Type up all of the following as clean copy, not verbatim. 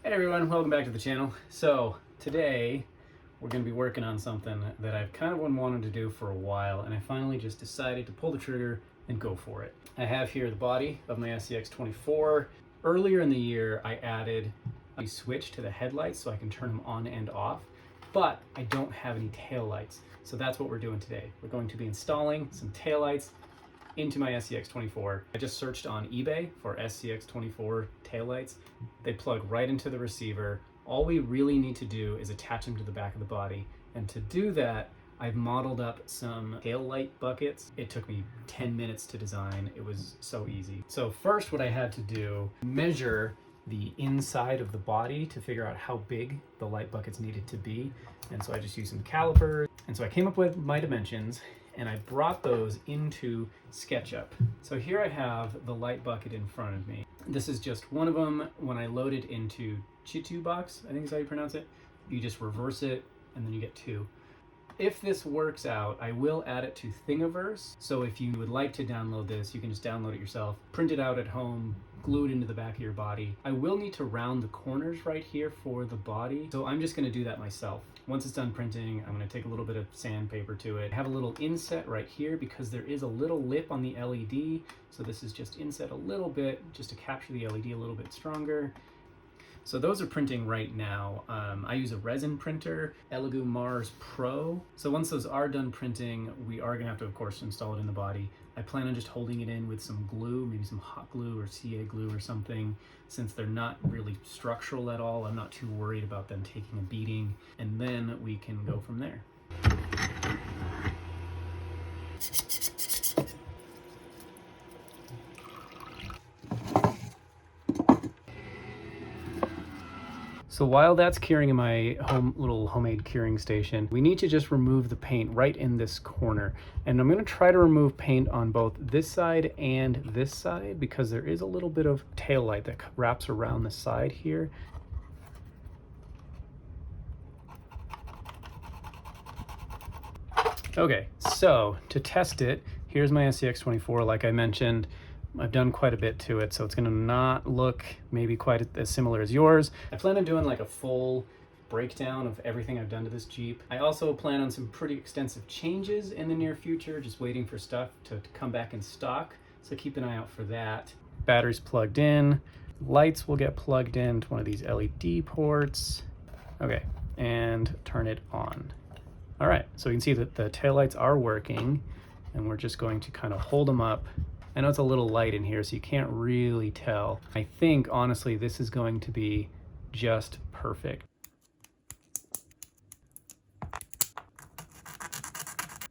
Hey everyone, welcome back to the channel. So today we're going to be working on something that I've kind of been wanting to do for a while, and I finally just decided to pull the trigger and go for it. I have here the body of my SCX24. Earlier in the year I added a switch to the headlights so I can turn them on and off, but I don't have any taillights. So that's what we're doing today. We're going to be installing some taillights into my SCX24. I just searched on eBay for SCX24 taillights. They plug right into the receiver. All we really need to do is attach them to the back of the body. And to do that, I've modeled up some tail light buckets. It took me 10 minutes to design. It was so easy. So first what I had to do, measure the inside of the body to figure out how big the light buckets needed to be. And so I just used some calipers. And so I came up with my dimensions, and I brought those into SketchUp. So here I have the light bucket in front of me. This is just one of them. When I load it into Chitubox, I think is how you pronounce it, you just reverse it and then you get two. If this works out, I will add it to Thingiverse. So if you would like to download this, you can just download it yourself, print it out at home, glue it into the back of your body. I will need to round the corners right here for the body, so I'm just gonna do that myself. Once it's done printing, I'm gonna take a little bit of sandpaper to it. I have a little inset right here because there is a little lip on the LED, so this is just inset a little bit just to capture the LED a little bit stronger. So those are printing right now. I use a resin printer, JLU Mars Pro. So once those are done printing, we are gonna have to, of course, install it in the body. I plan on just holding it in with some glue, maybe some hot glue or CA glue or something. Since they're not really structural at all, I'm not too worried about them taking a beating, and then we can go from there. So while that's curing in my little homemade curing station, we need to just remove the paint right in this corner. And I'm gonna try to remove paint on both this side and this side because there is a little bit of tail light that wraps around the side here. Okay, so to test it, here's my SCX24. Like I mentioned, I've done quite a bit to it, so it's gonna not look maybe quite as similar as yours. I plan on doing like a full breakdown of everything I've done to this Jeep. I also plan on some pretty extensive changes in the near future, just waiting for stuff to come back in stock, so keep an eye out for that. Battery's plugged in. Lights will get plugged into one of these LED ports. Okay, and turn it on. All right, so you can see that the taillights are working, and we're just going to kind of hold them up. I know it's a little light in here, so you can't really tell. I think, honestly, this is going to be just perfect.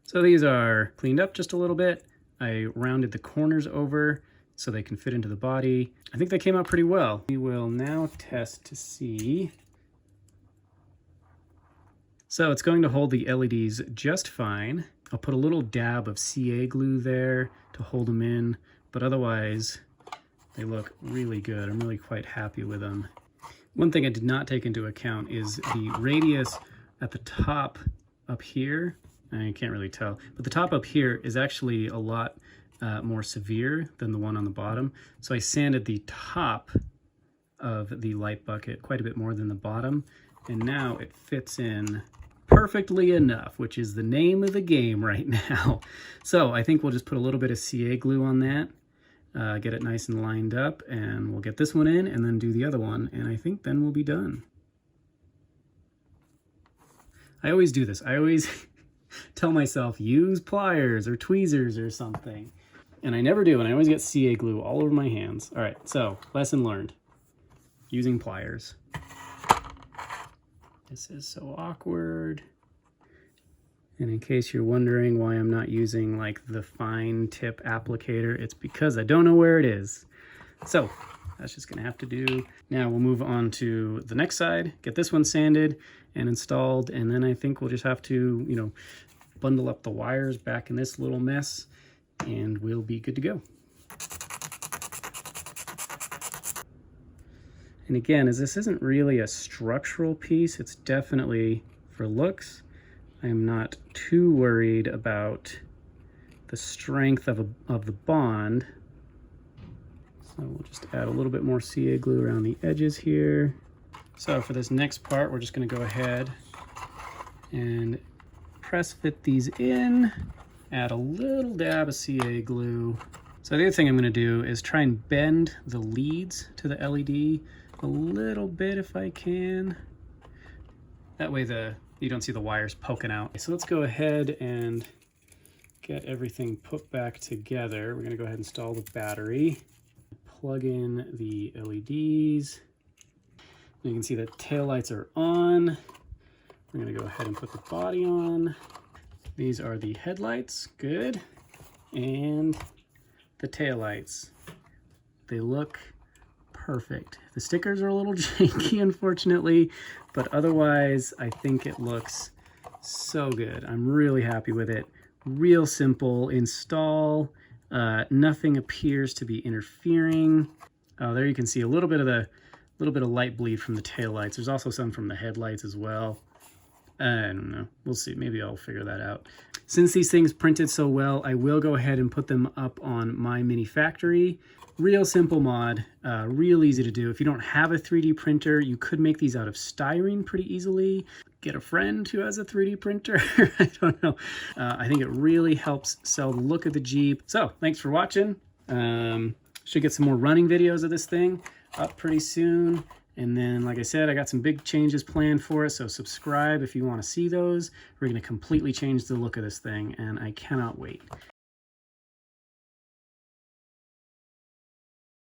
So these are cleaned up just a little bit. I rounded the corners over so they can fit into the body. I think they came out pretty well. We will now test to see. So it's going to hold the LEDs just fine. I'll put a little dab of CA glue there to hold them in, but otherwise they look really good. I'm really quite happy with them. One thing I did not take into account is the radius at the top up here. I can't really tell, but the top up here is actually a lot more severe than the one on the bottom. So I sanded the top of the light bucket quite a bit more than the bottom, and now it fits in perfectly enough, which is the name of the game right now. So I think we'll just put a little bit of CA glue on that, get it nice and lined up, and we'll get this one in and then do the other one, and I think then we'll be done. I always do this. I always tell myself, use pliers or tweezers or something, and I never do, and I always get CA glue all over my hands. All right, so lesson learned, using pliers. This is so awkward. And in case you're wondering why I'm not using like the fine tip applicator, it's because I don't know where it is. So that's just gonna have to do. Now we'll move on to the next side, get this one sanded and installed, and then I think we'll just have to, bundle up the wires back in this little mess, and we'll be good to go. And again, as this isn't really a structural piece, it's definitely for looks. I'm not too worried about the strength of the bond. So we'll just add a little bit more CA glue around the edges here. So for this next part, we're just going to go ahead and press fit these in, add a little dab of CA glue. So the other thing I'm going to do is try and bend the leads to the LED a little bit if I can. That way you don't see the wires poking out. So let's go ahead and get everything put back together. We're going to go ahead and install the battery, plug in the LEDs. You can see the taillights are on. We're going to go ahead and put the body on. These are the headlights, good. And the taillights. They look perfect. The stickers are a little janky, unfortunately, but otherwise I think it looks so good. I'm really happy with it. Real simple install. Nothing appears to be interfering. Oh, there you can see a little bit of light bleed from the taillights. There's also some from the headlights as well. I don't know. We'll see. Maybe I'll figure that out. Since these things printed so well, I will go ahead and put them up on My Mini Factory. Real simple mod, real easy to do. If you don't have a 3D printer, you could make these out of styrene pretty easily. Get a friend who has a 3D printer. I don't know. I think it really helps sell the look of the Jeep. So thanks for watching. Should get some more running videos of this thing up pretty soon. And then, like I said, I got some big changes planned for it, so subscribe if you want to see those. We're going to completely change the look of this thing, and I cannot wait.